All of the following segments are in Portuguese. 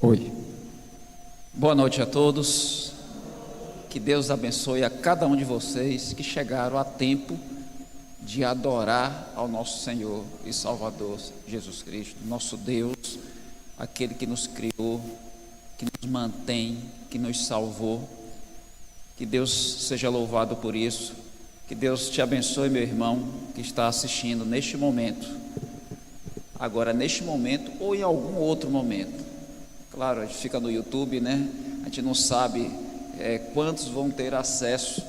Oi. Boa noite a todos. Que Deus abençoe a cada um de vocês que chegaram a tempo de adorar ao nosso Senhor e Salvador Jesus Cristo, nosso Deus, aquele que nos criou, que nos mantém, que nos salvou. Que Deus seja louvado por isso. Que Deus te abençoe, meu irmão, que está assistindo neste momento. Agora, neste momento ou em algum outro momento. Claro, a gente fica no YouTube, né? A gente não sabe quantos vão ter acesso.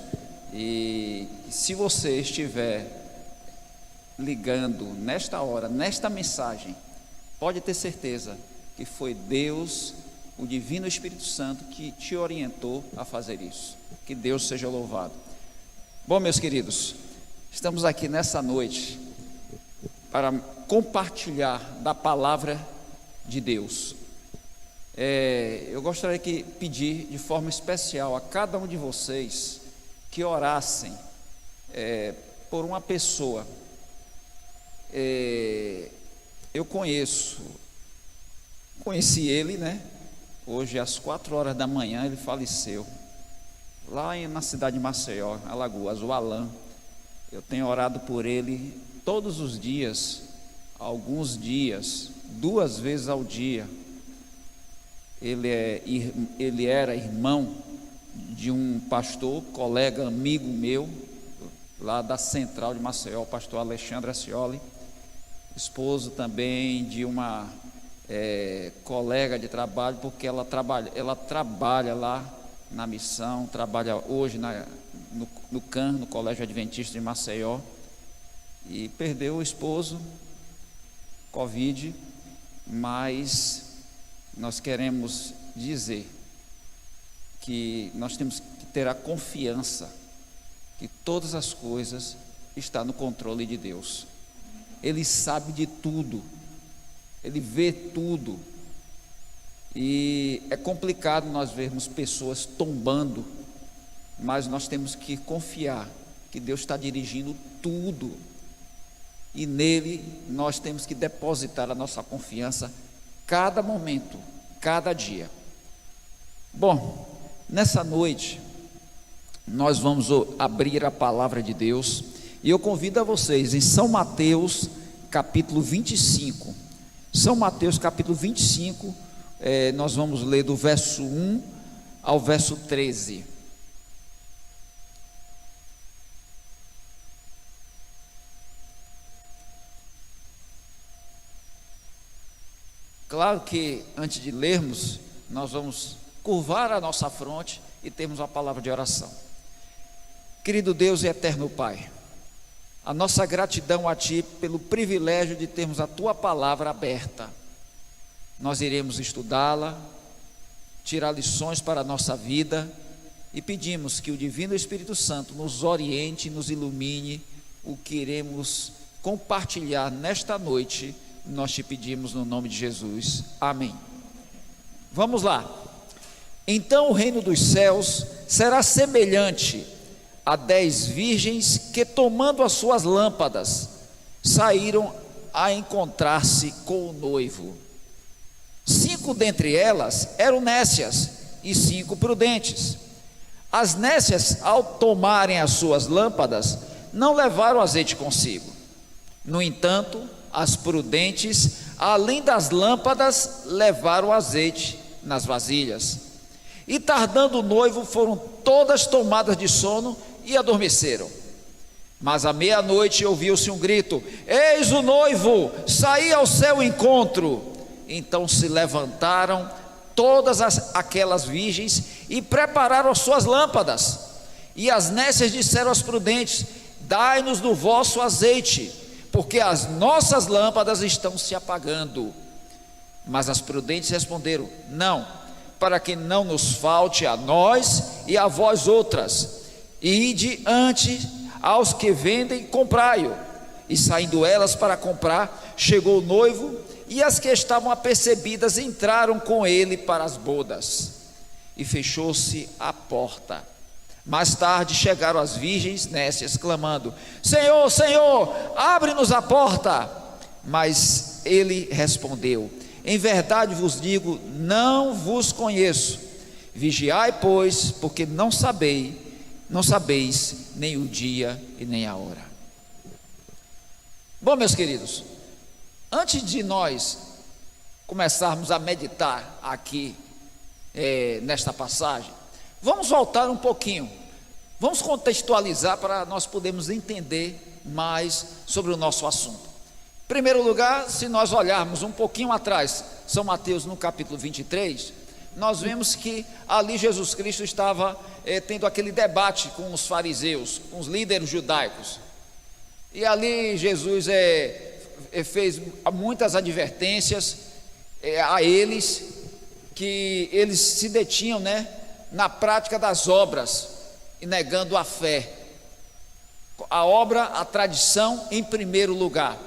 E se você estiver ligando nesta hora, nesta mensagem, pode ter certeza que foi Deus, o Divino Espírito Santo, que te orientou a fazer isso. Que Deus seja louvado. Bom, meus queridos, estamos aqui nessa noite para compartilhar da palavra de Deus. Eu gostaria de pedir de forma especial a cada um de vocês que orassem por uma pessoa. Eu conheci ele, né? Hoje às 4 horas da manhã ele faleceu, lá na cidade de Maceió, Alagoas, o Alan. Eu tenho orado por ele todos os dias, alguns dias, 2 vezes ao dia. Ele era irmão de um pastor, colega, amigo meu, lá da central de Maceió, o pastor Alexandre Ascioli, esposo também de uma colega de trabalho, porque ela trabalha lá na missão, trabalha hoje no CAN, no Colégio Adventista de Maceió, e perdeu o esposo, Covid, mas nós queremos dizer que nós temos que ter a confiança que todas as coisas estão no controle de Deus. Ele sabe de tudo, Ele vê tudo, e é complicado nós vermos pessoas tombando, mas nós temos que confiar que Deus está dirigindo tudo, e nele nós temos que depositar a nossa confiança cada momento, cada dia. Bom, nessa noite nós vamos abrir a palavra de Deus, e eu convido a vocês em São Mateus capítulo 25. São Mateus capítulo 25, nós vamos ler do verso 1 ao verso 13. Claro que antes de lermos, nós vamos curvar a nossa fronte e termos uma palavra de oração. Querido Deus e eterno Pai, a nossa gratidão a Ti pelo privilégio de termos a Tua palavra aberta. Nós iremos estudá-la, tirar lições para a nossa vida, e pedimos que o Divino Espírito Santo nos oriente e nos ilumine o que iremos compartilhar nesta noite. Nós te pedimos no nome de Jesus, amém. Vamos lá. Então o reino dos céus será semelhante a 10 virgens que, tomando as suas lâmpadas, saíram a encontrar-se com o noivo. 5 dentre elas eram nécias e 5 prudentes. As nécias, ao tomarem as suas lâmpadas, não levaram azeite consigo. No entanto, as prudentes, além das lâmpadas, levaram azeite nas vasilhas. E tardando o noivo, foram todas tomadas de sono e adormeceram. Mas à meia-noite ouviu-se um grito: eis o noivo, saí ao seu encontro. Então se levantaram todas aquelas virgens e prepararam as suas lâmpadas. E as nécias disseram às prudentes: dai-nos do vosso azeite, porque as nossas lâmpadas estão se apagando. Mas as prudentes responderam: não, para que não nos falte a nós e a vós outras. Ide antes aos que vendem, comprai-o. E saindo elas para comprar, chegou o noivo, e as que estavam apercebidas entraram com ele para as bodas. E fechou-se a porta. Mais tarde chegaram as virgens nécias, clamando: Senhor, Senhor, abre-nos a porta. Mas ele respondeu: Em verdade vos digo, não vos conheço. Vigiai, pois, porque não sabeis nem o dia e nem a hora. Bom, meus queridos, antes de nós começarmos a meditar aqui nesta passagem, vamos voltar um pouquinho, vamos contextualizar para nós podermos entender mais sobre o nosso assunto. Em primeiro lugar, se nós olharmos um pouquinho atrás, São Mateus no capítulo 23, nós vemos que ali Jesus Cristo estava tendo aquele debate com os fariseus, com os líderes judaicos, e ali Jesus fez muitas advertências a eles, que eles se detinham, na prática das obras e negando a fé. A obra, a tradição em primeiro lugar.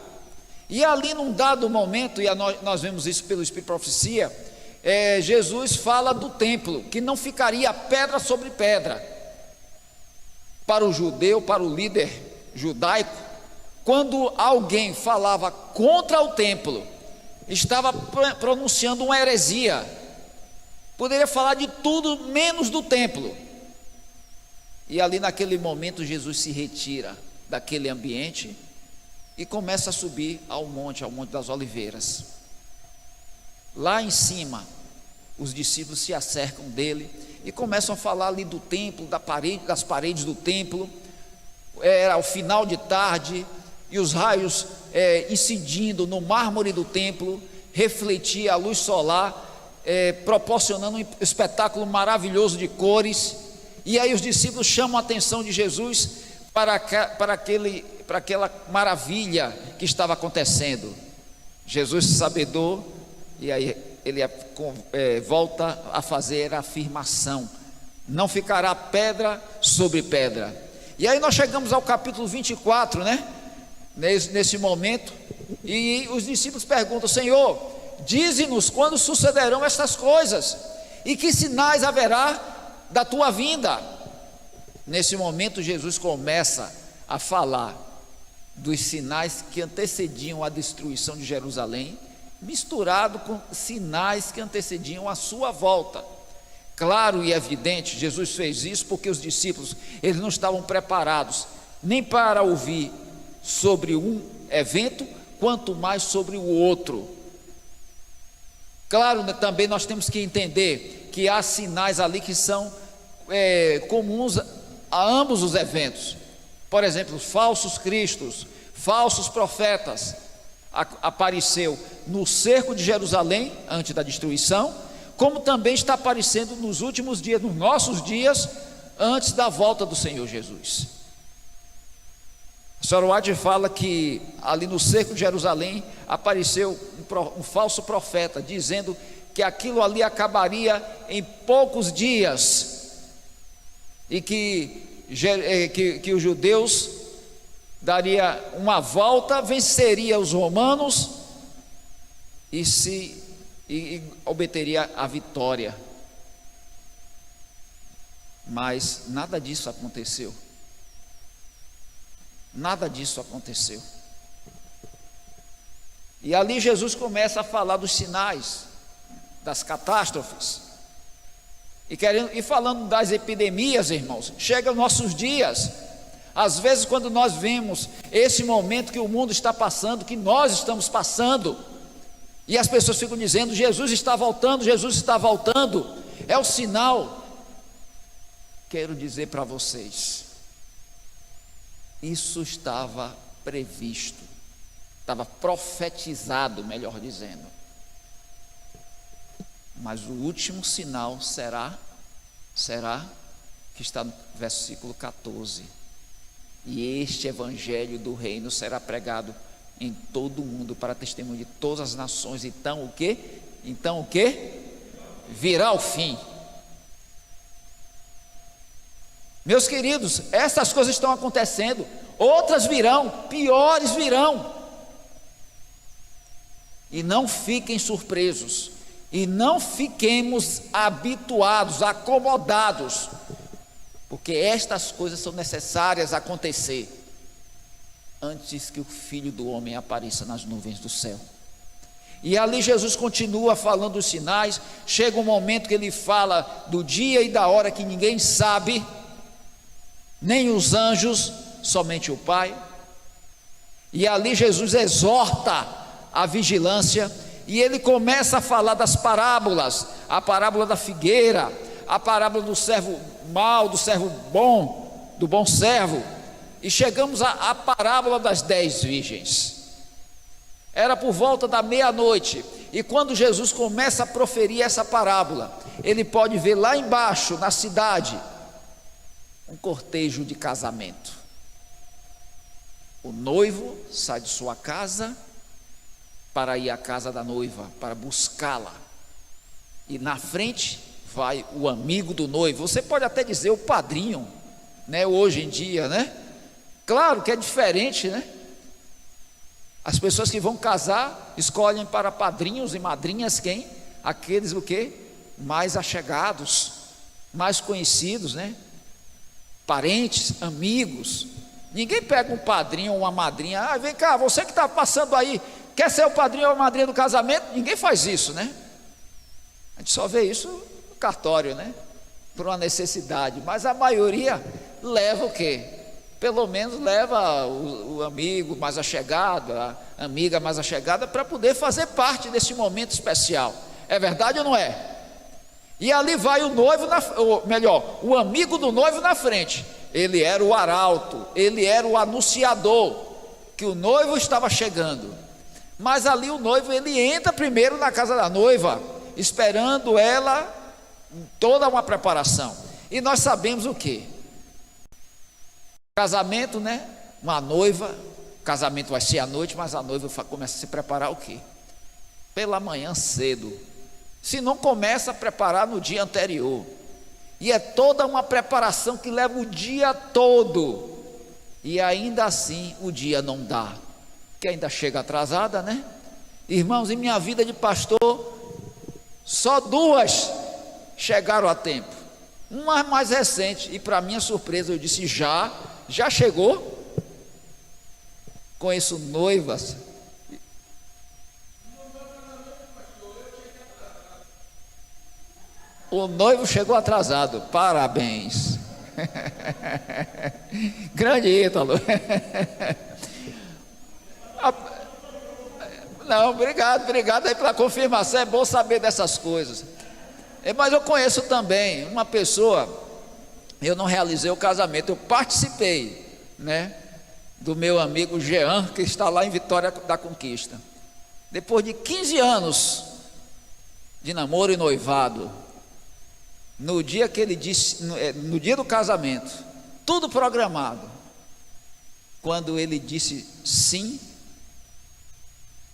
E ali num dado momento, e nós vemos isso pelo Espírito de Profecia, Jesus fala do templo, que não ficaria pedra sobre pedra. Para o judeu, para o líder judaico, quando alguém falava contra o templo, estava pronunciando uma heresia. Poderia falar de tudo menos do templo. E ali naquele momento Jesus se retira daquele ambiente e começa a subir ao Monte das Oliveiras. Lá em cima, os discípulos se acercam dele e começam a falar ali do templo, das paredes do templo. Era o final de tarde e os raios incidindo no mármore do templo, refletia a luz solar, proporcionando um espetáculo maravilhoso de cores. E aí os discípulos chamam a atenção de Jesus para aquela maravilha que estava acontecendo. Jesus, sabedor, e aí ele volta a fazer a afirmação: não ficará pedra sobre pedra. E aí nós chegamos ao capítulo 24, nesse momento, e os discípulos perguntam: Senhor, dize-nos quando sucederão estas coisas, e que sinais haverá da tua vinda. Nesse momento Jesus começa a falar dos sinais que antecediam a destruição de Jerusalém, misturado com sinais que antecediam a sua volta. Claro e evidente, Jesus fez isso porque os discípulos, eles não estavam preparados nem para ouvir sobre um evento, quanto mais sobre o outro. Claro, também nós temos que entender que há sinais ali que são comuns a ambos os eventos. Por exemplo, falsos cristos, falsos profetas apareceu no cerco de Jerusalém antes da destruição, como também está aparecendo nos últimos dias, nos nossos dias, antes da volta do Senhor Jesus. A senhora White fala que ali no cerco de Jerusalém apareceu um falso profeta, dizendo que aquilo ali acabaria em poucos dias, e que os judeus daria uma volta, venceria os romanos e obteria a vitória. Mas nada disso aconteceu. Nada disso aconteceu. E ali Jesus começa a falar dos sinais, das catástrofes. E falando das epidemias, irmãos, chega os nossos dias. Às vezes, quando nós vemos esse momento que o mundo está passando, que nós estamos passando, e as pessoas ficam dizendo: Jesus está voltando, Jesus está voltando, é o sinal. Quero dizer para vocês, isso estava previsto, estava profetizado, melhor dizendo. Mas o último sinal será que está no versículo 14: e este evangelho do reino será pregado em todo o mundo para testemunho de todas as nações. Então o quê? Virá o fim. Meus queridos, essas coisas estão acontecendo, outras virão, piores virão. E não fiquem surpresos, e não fiquemos habituados, acomodados, porque estas coisas são necessárias acontecer antes que o Filho do Homem apareça nas nuvens do céu. E ali Jesus continua falando dos sinais. Chega um momento que ele fala do dia e da hora que ninguém sabe, nem os anjos, somente o Pai. E ali Jesus exorta a vigilância, e ele começa a falar das parábolas, a parábola da figueira, a parábola do servo mau, do servo bom, do bom servo, e chegamos à parábola das 10 virgens. Era por volta da meia-noite, e quando Jesus começa a proferir essa parábola, ele pode ver lá embaixo, na cidade, um cortejo de casamento. O noivo sai de sua casa para ir à casa da noiva, para buscá-la, e na frente vai o amigo do noivo. Você pode até dizer o padrinho, né? Hoje em dia, né? Claro que é diferente, né? As pessoas que vão casar escolhem para padrinhos e madrinhas quem? Aqueles o quê? Mais achegados, mais conhecidos, né? Parentes, amigos. Ninguém pega um padrinho ou uma madrinha. Ah, vem cá, você que está passando aí, quer ser o padrinho ou a madrinha do casamento? Ninguém faz isso, né? A gente só vê isso no cartório, né? Por uma necessidade. Mas a maioria leva o quê? Pelo menos leva o amigo mais achegado, a amiga mais achegada, para poder fazer parte desse momento especial. É verdade ou não é? E ali vai o noivo, ou melhor, o amigo do noivo na frente. Ele era o arauto, ele era o anunciador, que o noivo estava chegando. Mas ali o noivo, ele entra primeiro na casa da noiva, esperando ela, toda uma preparação. E nós sabemos o que? Casamento, né? Uma noiva, o casamento vai ser à noite, mas a noiva começa a se preparar o quê? Pela manhã cedo. Se não começa a preparar no dia anterior. E é toda uma preparação que leva o dia todo. E ainda assim o dia não dá. Que ainda chega atrasada, né? Irmãos, em minha vida de pastor, só 2 chegaram a tempo. Uma mais recente, e para minha surpresa eu disse: já chegou? Conheço noivas. O noivo chegou atrasado, parabéns. Grande Ítalo. Não, obrigado aí pela confirmação, é bom saber dessas coisas. Mas eu conheço também uma pessoa, eu não realizei o casamento, eu participei, né, do meu amigo Jean, que está lá em Vitória da Conquista. Depois de 15 anos de namoro e noivado, no dia que ele disse, no dia do casamento, tudo programado, quando ele disse sim,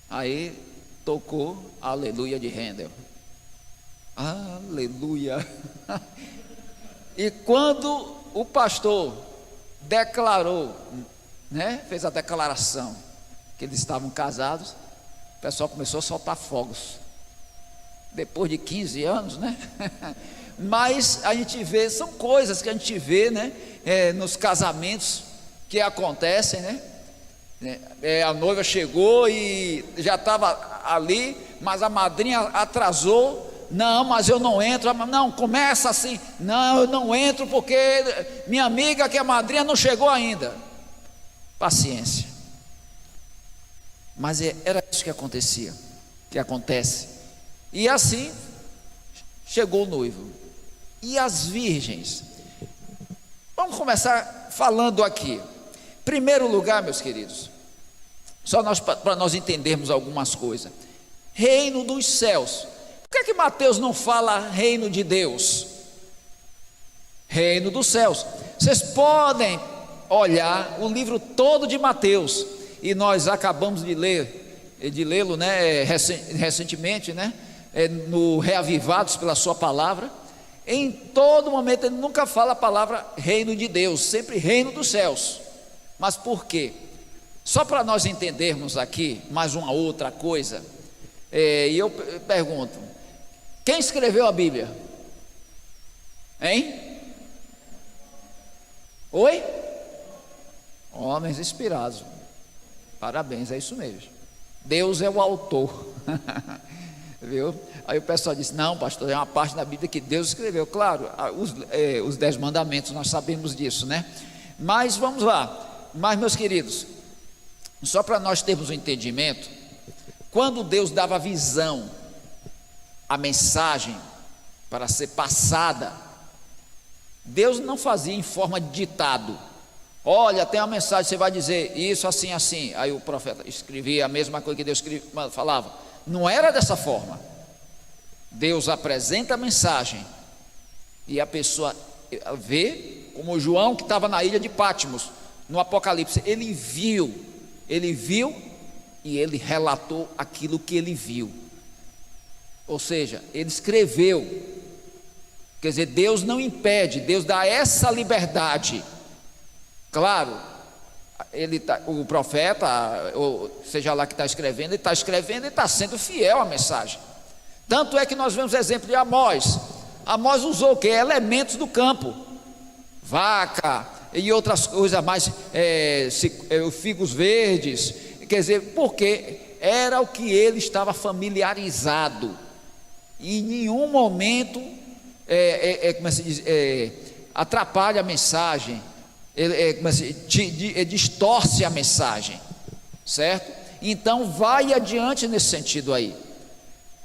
aí tocou Aleluia de Handel. Aleluia. E quando o pastor declarou, né, fez a declaração que eles estavam casados, o pessoal começou a soltar fogos. Depois de 15 anos, né? Mas a gente vê, são coisas que a gente vê, né, nos casamentos que acontecem, né? A noiva chegou e já estava ali, mas a madrinha atrasou. Não, mas eu não entro. Não, começa assim. Não, eu não entro porque minha amiga, que é madrinha, não chegou ainda. Paciência. Mas era isso que acontecia, que acontece. E assim chegou o noivo. E as virgens? Vamos começar falando aqui. Primeiro lugar, meus queridos, só para nós entendermos algumas coisas. Reino dos céus. Por que Mateus não fala reino de Deus? Reino dos céus. Vocês podem olhar o livro todo de Mateus, e nós acabamos de lê-lo, né, recentemente, né, no Reavivados pela sua palavra. Em todo momento ele nunca fala a palavra reino de Deus, sempre reino dos céus. Mas por quê? Só para nós entendermos aqui mais uma outra coisa, e eu pergunto: quem escreveu a Bíblia? Hein? Oi? Homens inspirados. Parabéns, é isso mesmo. Deus é o autor. Viu? Aí o pessoal disse: não, pastor, é uma parte da Bíblia que Deus escreveu. Claro, os 10 mandamentos, nós sabemos disso, né? Mas vamos lá. Mas, meus queridos, só para nós termos um entendimento, quando Deus dava a visão, a mensagem para ser passada, Deus não fazia em forma de ditado. Olha, tem uma mensagem, você vai dizer isso assim, assim. Aí o profeta escrevia a mesma coisa que Deus falava. Não era dessa forma. Deus apresenta a mensagem e a pessoa vê, como João, que estava na ilha de Patmos, no Apocalipse. Ele viu e ele relatou aquilo que ele viu. Ou seja, ele escreveu. Quer dizer, Deus não impede, Deus dá essa liberdade. Claro, o profeta, ou seja lá que está escrevendo, ele está escrevendo e está sendo fiel à mensagem. Tanto é que nós vemos exemplo de Amós. Amós usou o que? Elementos do campo, vaca e outras coisas mais, figos verdes. Quer dizer, porque era o que ele estava familiarizado. E em nenhum momento como se diz, atrapalha a mensagem. Distorce a mensagem, certo? Então vai adiante nesse sentido aí.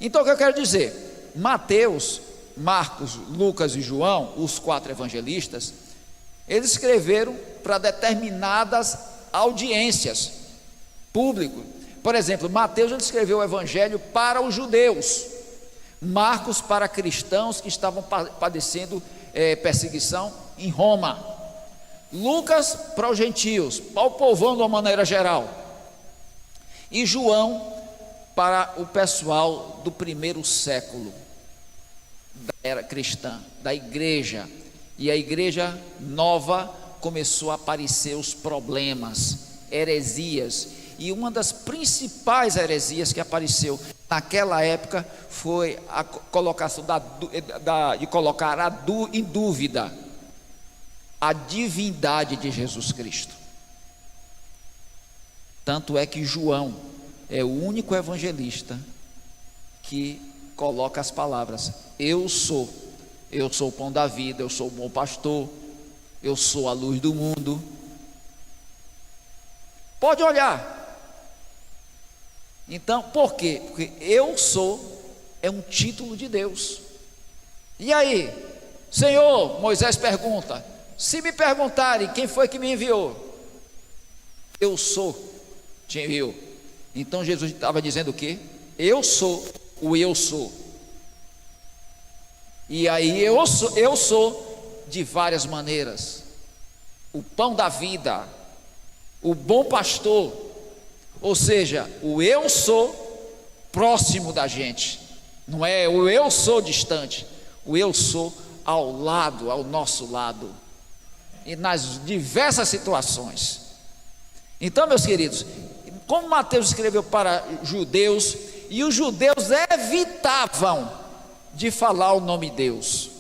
Então o que eu quero dizer, Mateus, Marcos, Lucas e João, os 4 evangelistas, eles escreveram para determinadas audiências, público. Por exemplo, Mateus ele escreveu o evangelho para os judeus, Marcos para cristãos que estavam padecendo perseguição em Roma, Lucas para os gentios, para o povão de uma maneira geral, e João para o pessoal do primeiro século da era cristã, da igreja. E a igreja nova começou a aparecer os problemas, heresias, e uma das principais heresias que apareceu naquela época foi a colocação de colocar em dúvida a divindade de Jesus Cristo. Tanto é que João é o único evangelista que coloca as palavras: eu sou o pão da vida, eu sou o bom pastor, eu sou a luz do mundo. Pode olhar. Então, por quê? Porque eu sou é um título de Deus. E aí, Senhor, Moisés pergunta: se me perguntarem quem foi que me enviou, eu sou, te enviou. Então Jesus estava dizendo o quê? Eu sou o eu sou. E aí eu sou de várias maneiras. O pão da vida, o bom pastor, ou seja, o eu sou próximo da gente. Não é o eu sou distante, o eu sou ao lado, ao nosso lado. E nas diversas situações. Então, meus queridos, como Mateus escreveu para judeus, e os judeus evitavam de falar o nome de Deus,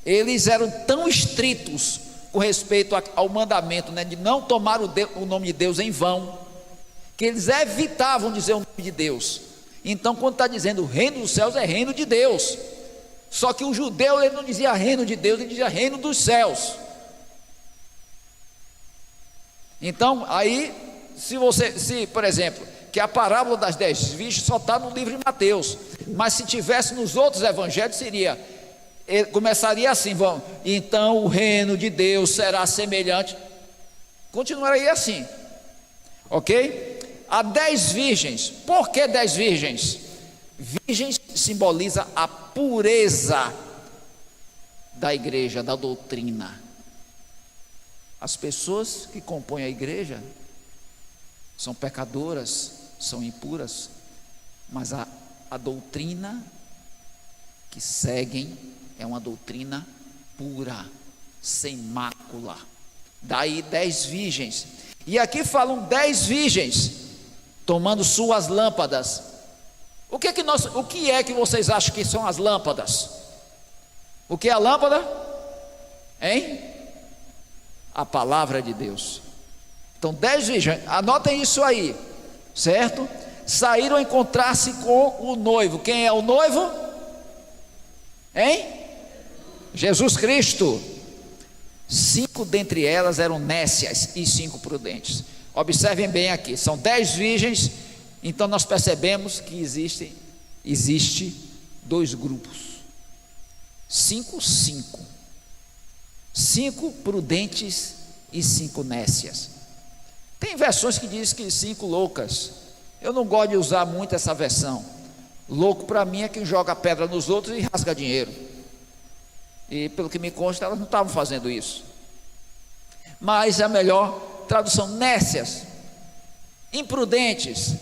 eles eram tão estritos com respeito ao mandamento, né, de não tomar o nome de Deus em vão, que eles evitavam dizer o nome de Deus. Então, quando está dizendo o reino dos céus, é reino de Deus. Só que o judeu, ele não dizia reino de Deus, ele dizia reino dos céus. Então, aí, se por exemplo, que a parábola das 10 virgens só está no livro de Mateus, mas se tivesse nos outros evangelhos, começaria assim: então o reino de Deus será semelhante, continuaria assim, ok? Há 10 virgens. Por que 10 virgens? Virgens simboliza a pureza da igreja, da doutrina. As pessoas que compõem a igreja são pecadoras, são impuras, mas a doutrina que seguem é uma doutrina pura, sem mácula. Daí 10 virgens. E aqui falam 10 virgens tomando suas lâmpadas. O que é que vocês acham que são as lâmpadas? O que é a lâmpada? Hein? A palavra de Deus. Então 10 virgens, anotem isso aí. certo? Saíram a encontrar-se com o noivo. Quem é o noivo? Hein? Jesus Cristo. 5 dentre elas eram nécias e 5 prudentes. Observem bem aqui, são 10 virgens. Então nós percebemos que existe 2 grupos. 5 prudentes e 5 nécias. Tem versões que dizem que 5 loucas. Eu não gosto de usar muito essa versão. Louco para mim é quem joga pedra nos outros e rasga dinheiro. E pelo que me consta, elas não estavam fazendo isso. Mas a melhor tradução: nécias, imprudentes,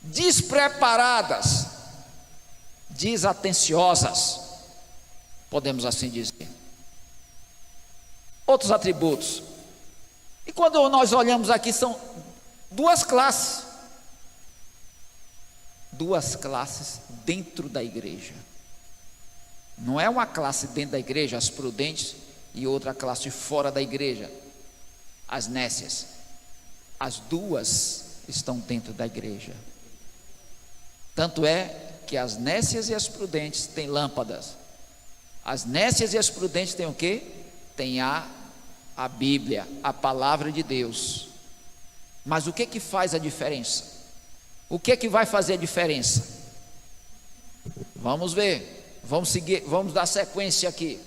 despreparadas, desatenciosas, podemos assim dizer. Outros atributos. E quando nós olhamos aqui, são 2 classes. 2 classes dentro da igreja. Não é uma classe dentro da igreja, as prudentes, e outra classe fora da igreja, as nécias. As 2 estão dentro da igreja. Tanto é que as nécias e as prudentes têm lâmpadas. As nécias e as prudentes têm o quê? Tem a Bíblia, a palavra de Deus. Mas o que que faz a diferença? O que que vai fazer a diferença? Vamos ver, vamos seguir, vamos dar sequência aqui.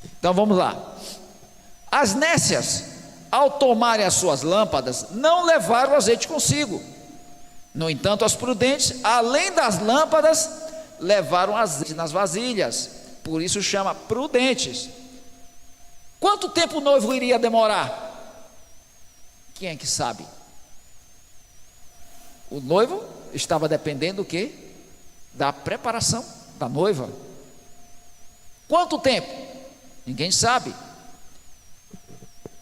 Então vamos lá. As nécias, ao tomarem as suas lâmpadas, não levaram azeite consigo. No entanto, as prudentes, além das lâmpadas, levaram azeite nas vasilhas. Por isso chama prudentes. Quanto tempo o noivo iria demorar? Quem é que sabe? O noivo estava dependendo do quê? Da preparação da noiva. Quanto tempo? Ninguém sabe.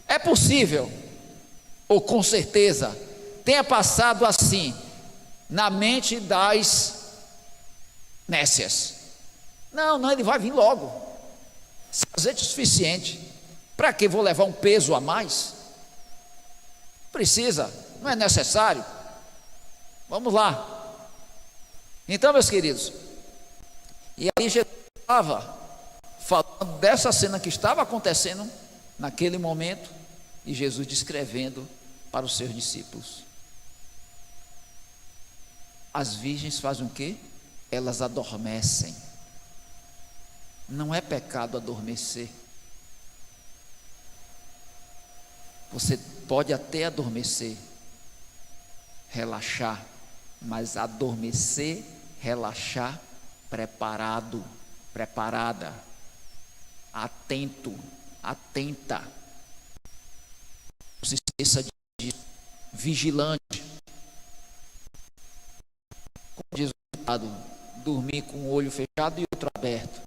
É possível, ou com certeza, tenha passado assim na mente das nécias. Não, ele vai vir logo. Azeite suficiente. Para que vou levar um peso a mais? Precisa, não é necessário. Vamos lá. Então, meus queridos, e aí Jesus estava falando dessa cena que estava acontecendo naquele momento, e Jesus descrevendo para os seus discípulos. As virgens fazem o quê? Elas adormecem. Não é pecado adormecer. Você pode até adormecer, relaxar, mas adormecer, relaxar, preparado, preparada, atento, atenta. Não se esqueça disso, vigilante. Como diz o ditado, dormir com o olho fechado e outro aberto.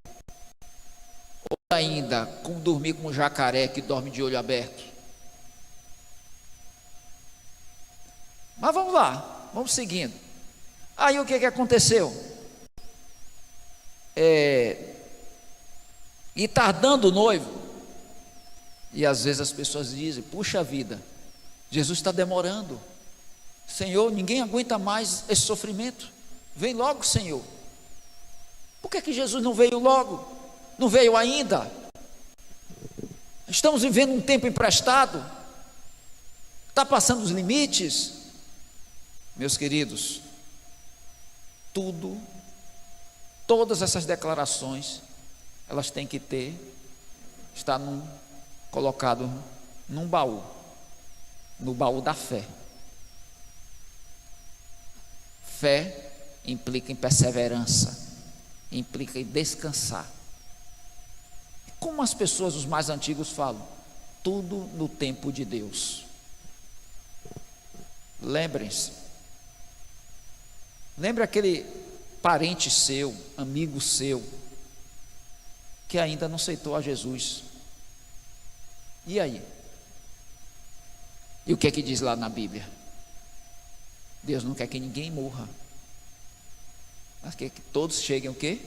Ou ainda, como dormir com um jacaré que dorme de olho aberto. Mas vamos lá, vamos seguindo. Aí o que aconteceu? E tardando o noivo, e às vezes as pessoas dizem: puxa vida, Jesus está demorando. Senhor, ninguém aguenta mais esse sofrimento. Vem logo, Senhor. Por que Jesus não veio logo? Não veio ainda? Estamos vivendo um tempo emprestado. Está passando os limites. Meus queridos, todas essas declarações, elas têm que estar colocado num baú, no baú da fé. Fé implica em perseverança, implica em descansar. Como as pessoas, os mais antigos falam, tudo no tempo de Deus. Lembrem-se. Lembre aquele parente seu, amigo seu, que ainda não aceitou a Jesus. E aí? E o que é que diz lá na Bíblia? Deus não quer que ninguém morra, mas quer que todos cheguem o quê?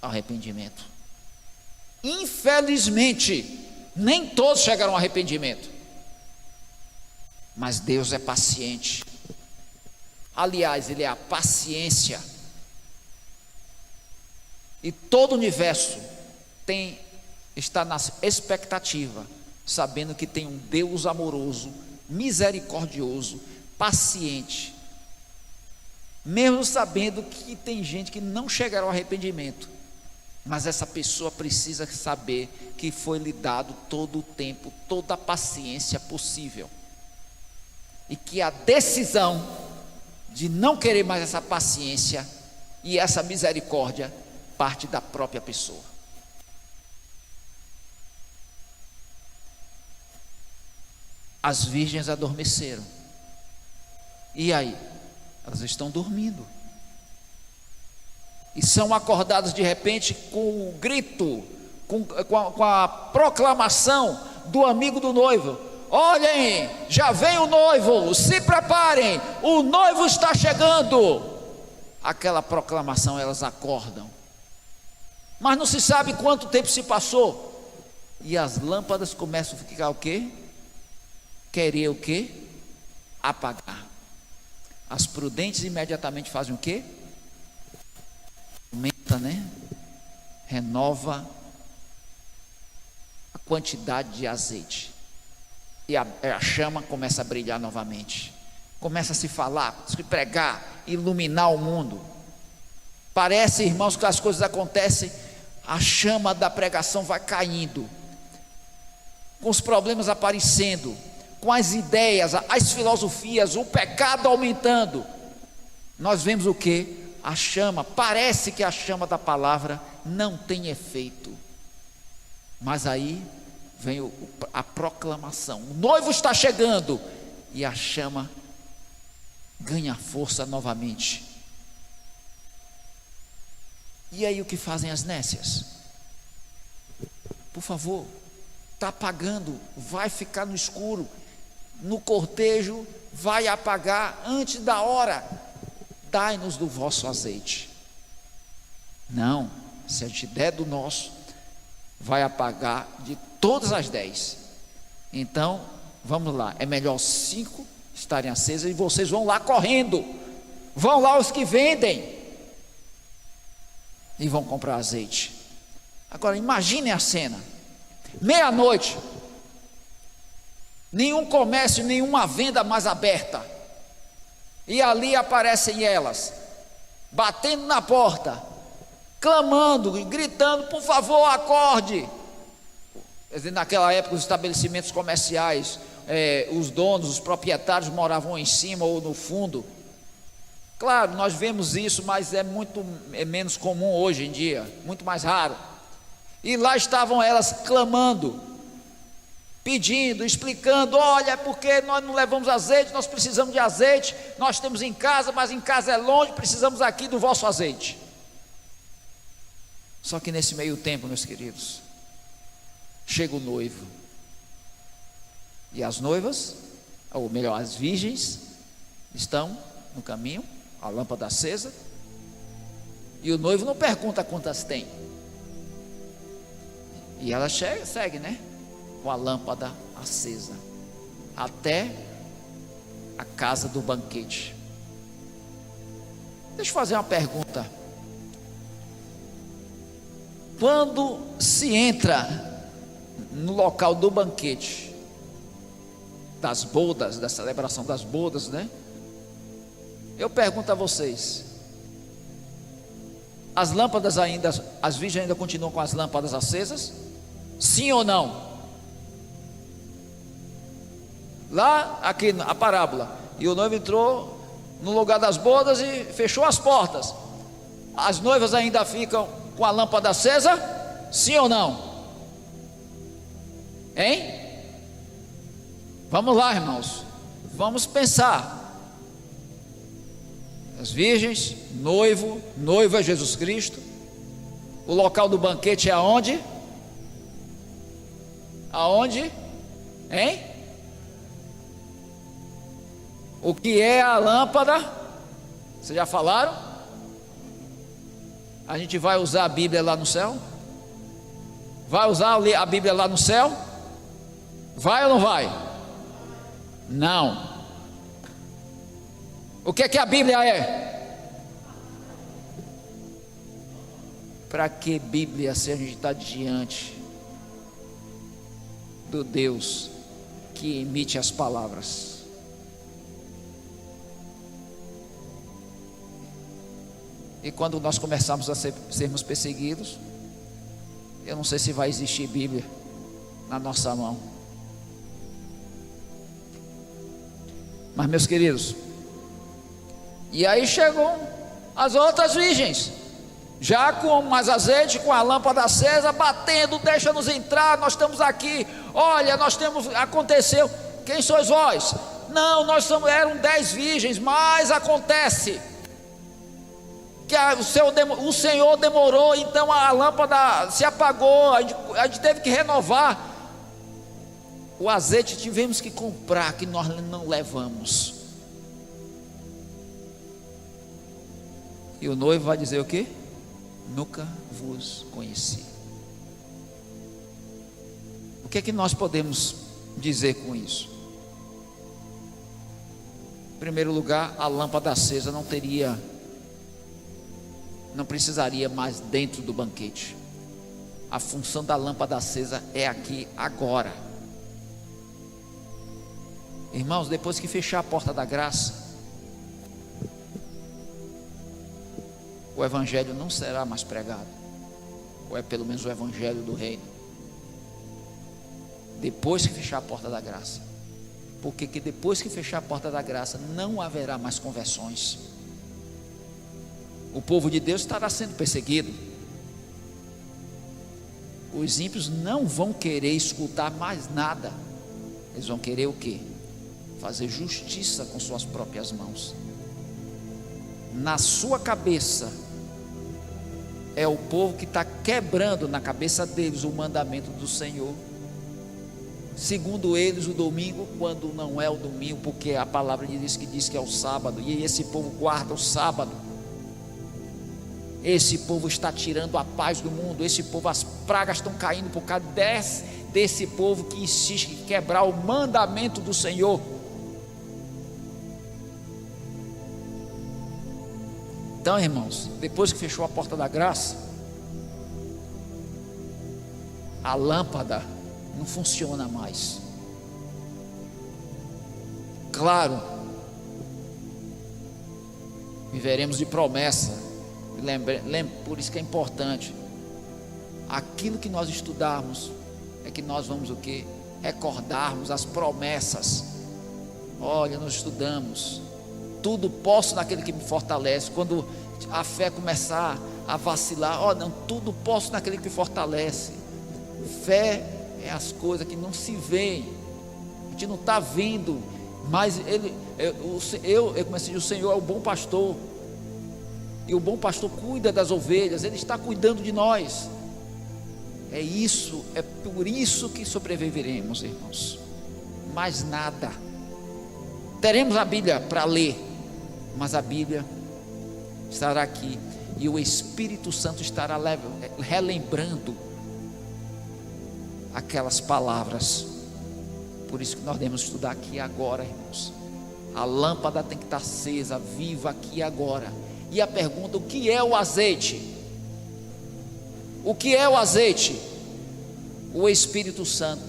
Ao arrependimento. Infelizmente, nem todos chegaram ao arrependimento. Mas Deus é paciente. Aliás, Ele é a paciência. E todo o universo está na expectativa, sabendo que tem um Deus amoroso, misericordioso, paciente, mesmo sabendo que tem gente que não chegará ao arrependimento, mas essa pessoa precisa saber que foi lhe dado todo o tempo, toda a paciência possível, e que a decisão de não querer mais essa paciência e essa misericórdia parte da própria pessoa. As virgens adormeceram. E aí? Elas estão dormindo. E são acordadas de repente com o grito, com a proclamação do amigo do noivo: olhem, já vem o noivo, se preparem, o noivo está chegando. Aquela proclamação, elas acordam. Mas não se sabe quanto tempo se passou. E as lâmpadas começam a ficar o quê? Querer o quê? Apagar. As prudentes imediatamente fazem o quê? Aumenta, né? Renova a quantidade de azeite. E a chama começa a brilhar novamente. Começa a se falar, se pregar, iluminar o mundo. Parece, irmãos, que as coisas acontecem, a chama da pregação vai caindo, com os problemas aparecendo, com as ideias, as filosofias, o pecado aumentando. Nós vemos o que? A chama, parece que a chama da palavra não tem efeito. Mas aí vem a proclamação: o noivo está chegando, e a chama ganha força novamente. E aí o que fazem as nécias? Por favor, está apagando, vai ficar no escuro, no cortejo vai apagar antes da hora, dai-nos do vosso azeite. Não, se a gente der do nosso, vai apagar de todas as 10. Então, vamos lá, é melhor 5 estarem acesas, e vocês vão lá correndo, vão lá os que vendem, e vão comprar azeite. Agora imaginem a cena: meia-noite, nenhum comércio, nenhuma venda mais aberta, e ali aparecem elas, batendo na porta, clamando, gritando: por favor, acorde. Quer dizer, naquela época os estabelecimentos comerciais, os donos, os proprietários moravam em cima ou no fundo. Claro, nós vemos isso, mas é menos comum hoje em dia, muito mais raro. E lá estavam elas clamando, pedindo, explicando: olha, é porque nós não levamos azeite, nós precisamos de azeite, nós temos em casa, mas em casa é longe, precisamos aqui do vosso azeite. Só que nesse meio tempo, meus queridos, chega o noivo, e as noivas, ou melhor, as virgens, estão no caminho, a lâmpada acesa, e o noivo não pergunta quantas tem, e ela segue, né, com a lâmpada acesa, até a casa do banquete. Deixa eu fazer uma pergunta: quando se entra no local do banquete, das bodas, da celebração das bodas, né? Eu pergunto a vocês: as lâmpadas ainda, as virgens ainda continuam com as lâmpadas acesas? Sim ou não? Lá, aqui a parábola, e o noivo entrou no lugar das bodas e fechou as portas. As noivas ainda ficam com a lâmpada acesa? Sim ou não? Hein? Vamos lá, irmãos, vamos pensar. As virgens, noivo é Jesus Cristo. O local do banquete é aonde? Aonde? Hein? O que é a lâmpada? Vocês já falaram? A gente vai usar a Bíblia lá no céu? Vai usar a Bíblia lá no céu? Vai ou não vai? Não. O que a Bíblia é? Para que Bíblia se a gente está diante do Deus que emite as palavras? E quando nós começarmos a sermos perseguidos, eu não sei se vai existir Bíblia na nossa mão. Mas, meus queridos, e aí chegam as outras virgens, já com mais azeite, com a lâmpada acesa, batendo: deixa-nos entrar, nós estamos aqui, olha, aconteceu. Quem sois vós? Não, eram 10 virgens, mas acontece que o Senhor demorou, então a lâmpada se apagou, a gente teve que renovar. O azeite tivemos que comprar, que nós não levamos. E o noivo vai dizer o quê? Nunca vos conheci. O que é que nós podemos dizer com isso? Em primeiro lugar, a lâmpada acesa não precisaria mais dentro do banquete. A função da lâmpada acesa é aqui agora. Irmãos, depois que fechar a porta da graça, o evangelho não será mais pregado, ou é pelo menos o evangelho do reino. Depois que fechar a porta da graça, porque depois que fechar a porta da graça não haverá mais conversões. O povo de Deus estará sendo perseguido. Os ímpios não vão querer escutar mais nada. Eles vão querer o quê? Fazer justiça com suas próprias mãos. Na sua cabeça, é o povo que está quebrando na cabeça deles o mandamento do Senhor. Segundo eles, o domingo, quando não é o domingo, porque a palavra diz que é o sábado, e esse povo guarda o sábado. Esse povo está tirando a paz do mundo. Esse povo, as pragas estão caindo por causa desse povo que insiste em quebrar o mandamento do Senhor. Então, irmãos, depois que fechou a porta da graça, a lâmpada não funciona mais. Claro, viveremos de promessa. Lembre, por isso que é importante. Aquilo que nós estudarmos é que nós vamos o quê? Recordarmos as promessas. Olha, nós estudamos: tudo posso naquele que me fortalece. Quando a fé começar a vacilar, não, tudo posso naquele que me fortalece. Fé é as coisas que não se veem, a gente não está vendo, mas eu comecei a dizer: o Senhor é o bom pastor, e o bom pastor cuida das ovelhas, Ele está cuidando de nós. É por isso que sobreviveremos, irmãos. Mais nada. Teremos a Bíblia para ler, mas a Bíblia estará aqui, e o Espírito Santo estará relembrando aquelas palavras. Por isso que nós devemos estudar aqui agora, irmãos. A lâmpada tem que estar acesa, viva aqui agora. E a pergunta: o que é o azeite? O que é o azeite? O Espírito Santo.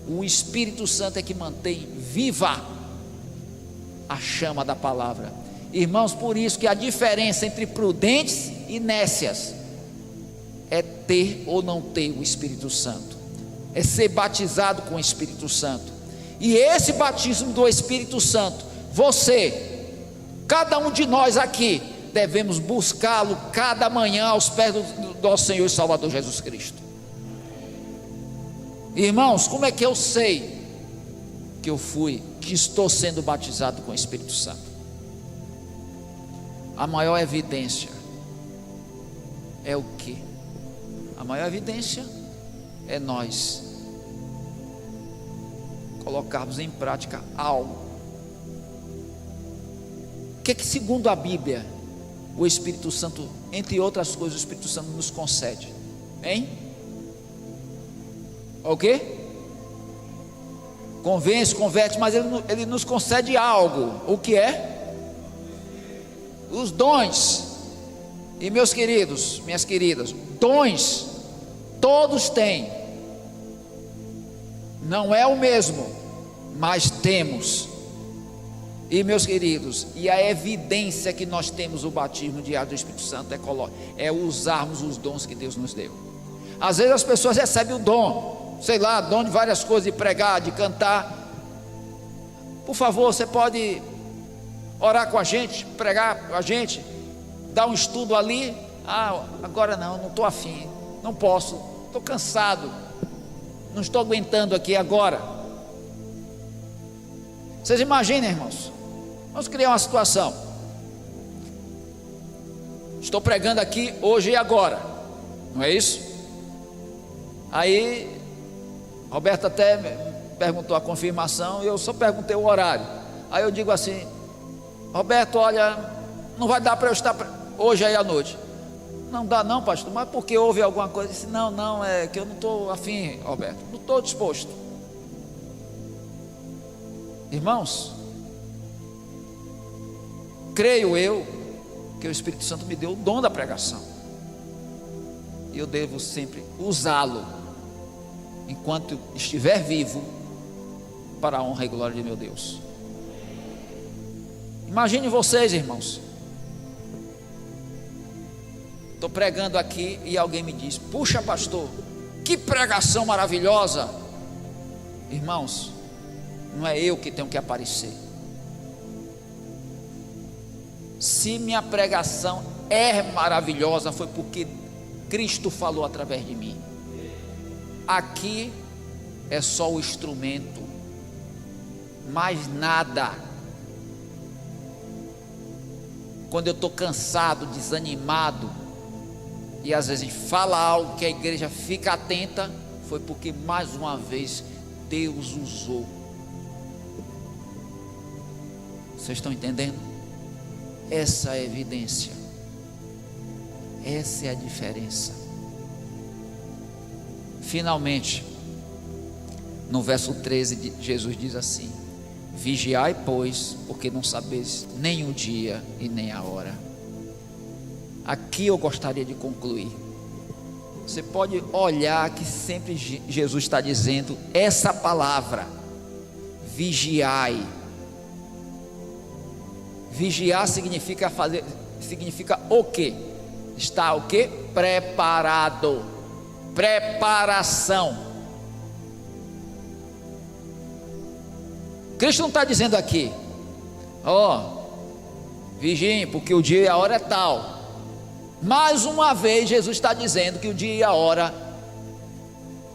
O Espírito Santo é que mantém viva a chama da palavra. Irmãos, por isso que a diferença entre prudentes e nécias é ter ou não ter o Espírito Santo, é ser batizado com o Espírito Santo. E esse batismo do Espírito Santo, cada um de nós aqui, devemos buscá-lo cada manhã aos pés do nosso Senhor e Salvador Jesus Cristo. Irmãos, como é que eu sei que estou sendo batizado com o Espírito Santo? A maior evidência é o quê? A maior evidência é nós colocarmos em prática algo. O que segundo a Bíblia o Espírito Santo, entre outras coisas, o Espírito Santo nos concede? Hein? O quê? convence, converte, mas ele nos concede algo. O que é? Os dons. E meus queridos, minhas queridas, dons todos têm. Não é o mesmo, mas temos. E meus queridos, e a evidência que nós temos o batismo diário do Espírito Santo é usarmos os dons que Deus nos deu. Às vezes as pessoas recebem o dom, sei lá, dom de várias coisas, de pregar, de cantar. Por favor, você pode orar com a gente, pregar com a gente, dar um estudo ali. Agora não estou afim, não posso, estou cansado, não estou aguentando aqui agora. Vocês imaginem, irmãos, vamos criar uma situação. Estou pregando aqui hoje e agora, não é isso? Aí Roberto até perguntou a confirmação e eu só perguntei o horário. Aí eu digo assim: Roberto, olha, não vai dar para eu estar hoje aí à noite. Não dá não, pastor, mas porque houve alguma coisa? Eu disse: não, é que eu não estou afim, Roberto, não estou disposto. Irmãos, creio eu que o Espírito Santo me deu o dom da pregação, e eu devo sempre usá-lo enquanto estiver vivo, para a honra e glória de meu Deus. Imagine vocês, irmãos, estou pregando aqui e alguém me diz: puxa, pastor, que pregação maravilhosa. Irmãos, não é eu que tenho que aparecer. Se minha pregação é maravilhosa, foi porque Cristo falou através de mim. Aqui é só o instrumento, mais nada. Quando eu estou cansado, desanimado, e às vezes fala algo que a igreja fica atenta, foi porque mais uma vez Deus usou. Vocês estão entendendo? Essa é a evidência, essa é a diferença. Finalmente, no verso 13, Jesus diz assim: vigiai, pois, porque não sabeis nem o dia e nem a hora. Aqui eu gostaria de concluir. Você pode olhar que sempre Jesus está dizendo essa palavra: vigiai. Vigiar significa fazer, significa o quê? Está o quê? Preparado. Preparação. Cristo não está dizendo aqui: vigiem, porque o dia e a hora é tal. Mais uma vez Jesus está dizendo que o dia e a hora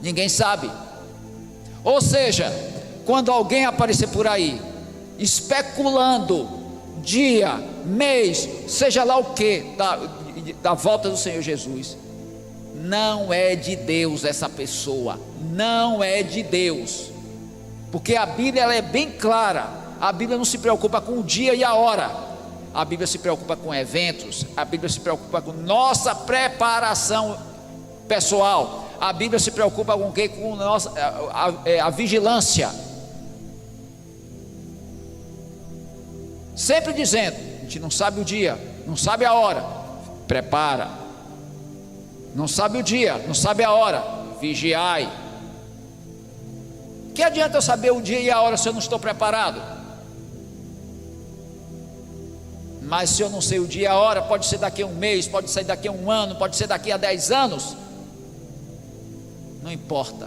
ninguém sabe. Ou seja, quando alguém aparecer por aí especulando dia, mês, seja lá o que da volta do Senhor Jesus, não é de Deus essa pessoa, não é de Deus, porque a Bíblia ela é bem clara. A Bíblia não se preocupa com o dia e a hora, a Bíblia se preocupa com eventos, a Bíblia se preocupa com nossa preparação pessoal, a Bíblia se preocupa com o quê? Com a vigilância, sempre dizendo: a gente não sabe o dia, não sabe a hora, prepara. Não sabe o dia, não sabe a hora, vigiai. Que adianta eu saber o dia e a hora se eu não estou preparado? Mas se eu não sei o dia e a hora, pode ser daqui a um mês, pode ser daqui a um ano, pode ser daqui a 10 anos. Não importa,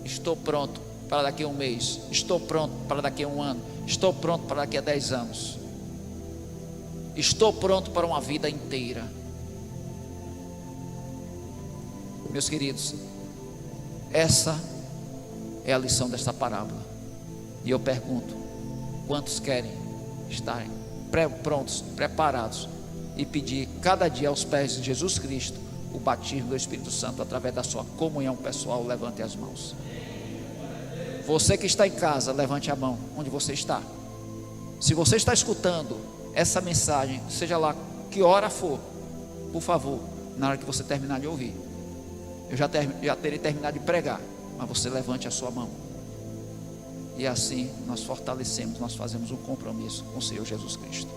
estou pronto para daqui a um mês, estou pronto para daqui a um ano, estou pronto para daqui a 10 anos, estou pronto para uma vida inteira. Meus queridos, essa é a lição desta parábola. E eu pergunto: quantos querem estarem prontos, preparados e pedir cada dia aos pés de Jesus Cristo o batismo do Espírito Santo através da sua comunhão pessoal? Levante as mãos. Você que está em casa, levante a mão onde você está. Se você está escutando essa mensagem, seja lá que hora for, por favor, na hora que você terminar de ouvir, eu já terei terminado de pregar, mas você levante a sua mão. E assim nós fortalecemos, nós fazemos um compromisso com o Senhor Jesus Cristo.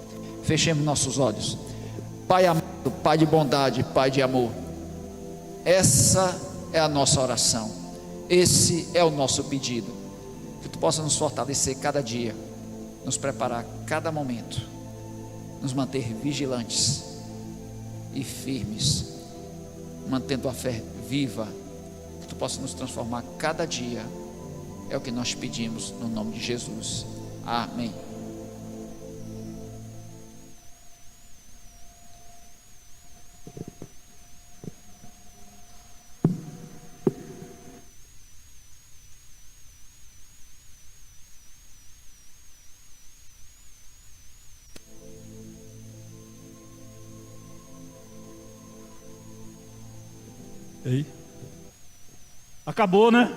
Fechemos nossos olhos. Pai amado, Pai de bondade, Pai de amor, essa é a nossa oração, esse é o nosso pedido. Que Tu possa nos fortalecer cada dia, nos preparar cada momento, nos manter vigilantes e firmes, mantendo a fé viva. Que Tu possa nos transformar cada dia. É o que nós pedimos no nome de Jesus. Amém. Ei. Acabou, né?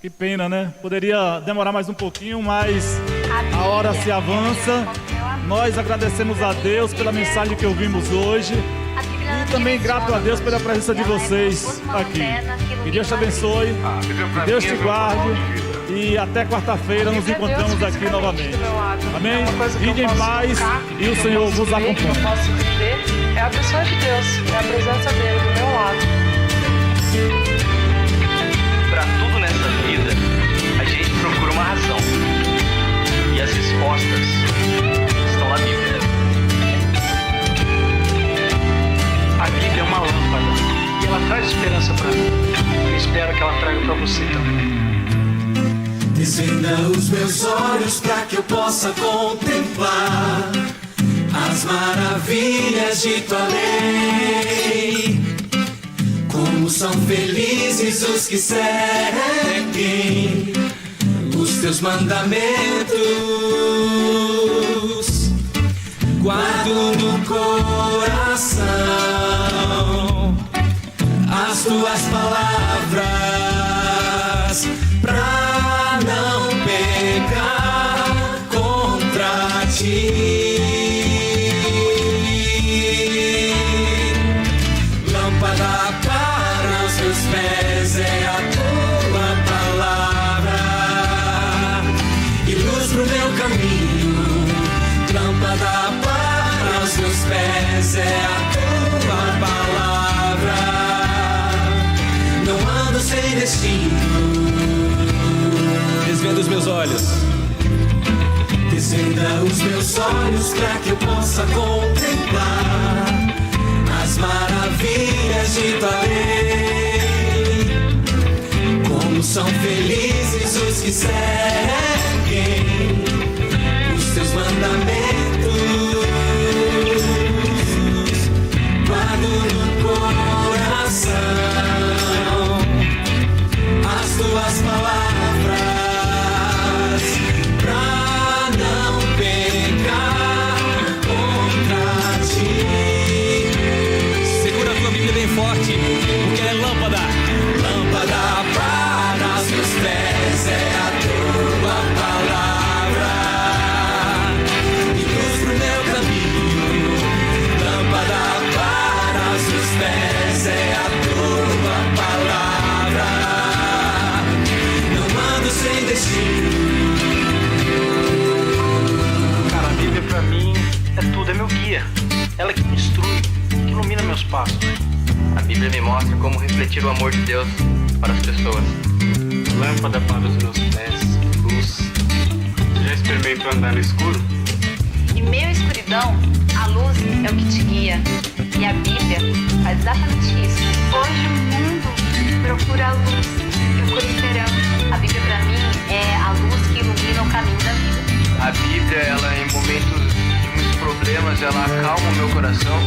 Que pena, né? Poderia demorar mais um pouquinho, mas a hora se avança. Nós agradecemos a Deus pela mensagem que ouvimos hoje e também grato a Deus pela presença de vocês aqui. Que Deus te abençoe, que Deus te guarde e até quarta-feira nos encontramos aqui novamente. Amém? Fiquem em paz e o Senhor vos acompanhe. O que eu posso viver é a pessoa de Deus, é a presença dele do meu lado. Para tudo nessa vida, a gente procura uma razão. E as respostas estão na Bíblia. A Bíblia é uma lâmpada e ela traz esperança para mim. Eu espero que ela traga para você também. Desvenda os meus olhos para que eu possa contemplar as maravilhas de Tua lei. Como são felizes os que seguem os Teus mandamentos. Guardo no coração as Tuas palavras pra não pecar contra Ti. Lâmpada para os meus pés é a Tua palavra e luz pro meu caminho. Lâmpada para os meus pés é a Tua palavra. Não ando sem destino. Desvenda os meus olhos. Desvenda os meus olhos para que eu possa contemplar as maravilhas de Tua lei. Como são felizes os que seguem os Teus mandamentos. Guardo no coração as Tuas palavras pra não pecar contra Ti. Segura a tua Bíblia bem forte, porque ela é lâmpada. Lâmpada para os meus pés é a Tua palavra e luz pro meu caminho. Lâmpada para os meus pés é a Tua palavra. Não ando sem destino. Cara, a Bíblia para mim é tudo, é meu guia. Ela que me instrui, que ilumina meus passos. A Bíblia me mostra como refletir o amor de Deus para as pessoas. Lâmpada para os meus pés, luz. Já experimentou andar no escuro? Em meio à escuridão, a luz é o que te guia. E a Bíblia faz exatamente isso. Hoje o mundo procura a luz, procura esperança. A Bíblia para mim é a luz que ilumina o caminho da vida. A Bíblia, ela em momentos de muitos problemas, ela acalma o meu coração.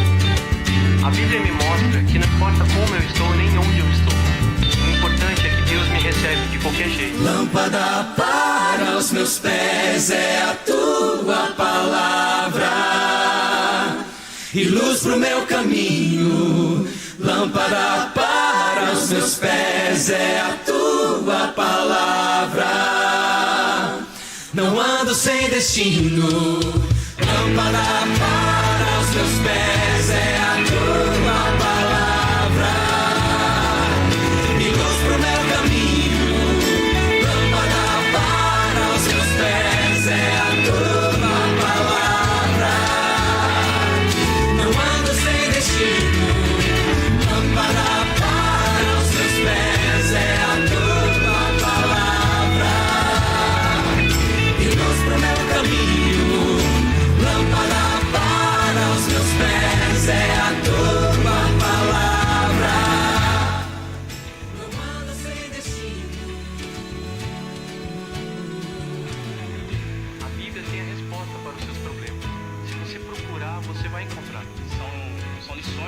A Bíblia me mostra que não importa como eu estou nem onde eu estou. O importante é que Deus me recebe de qualquer jeito. Lâmpada para os meus pés é a Tua palavra e luz pro meu caminho. Lâmpada para os meus pés é a Tua palavra. Não ando sem destino. Lâmpada para os meus pés é a Tua palavra e luz pro meu caminho. Lâmpada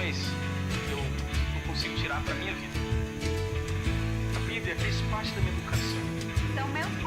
lições eu não consigo tirar para minha vida. A Bíblia fez parte da minha educação. São meus